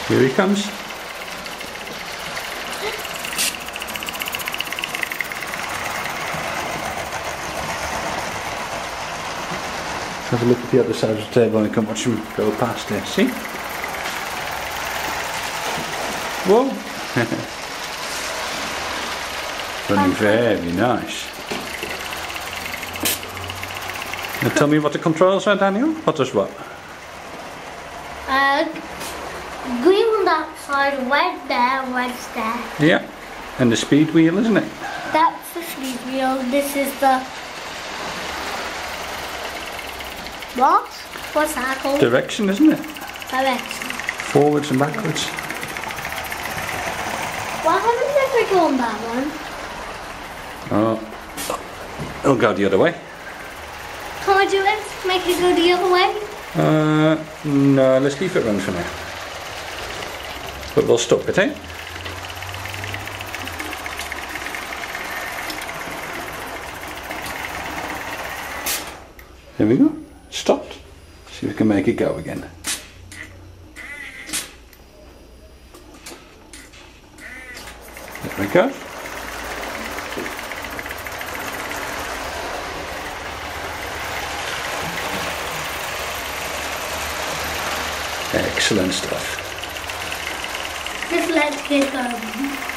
Here he comes. Have a look at the other side of the table and I can watch him go past there. See? Whoa! Running very nice. Now tell me what the controls are, Daniel. What does what? Green on that side, red there, red's there. Yeah. And the speed wheel, isn't it? That's the speed wheel. This is the... What? What's that called? Direction, isn't it? Direction. Forwards and backwards. Why haven't I ever gone that one? Oh. It'll go the other way. Can I do it? Make it go the other way? No, let's leave it run for now. But we'll stop it, eh? There we go. Stopped. See if we can make it go again. There we go. Excellent stuff. Just let's get going.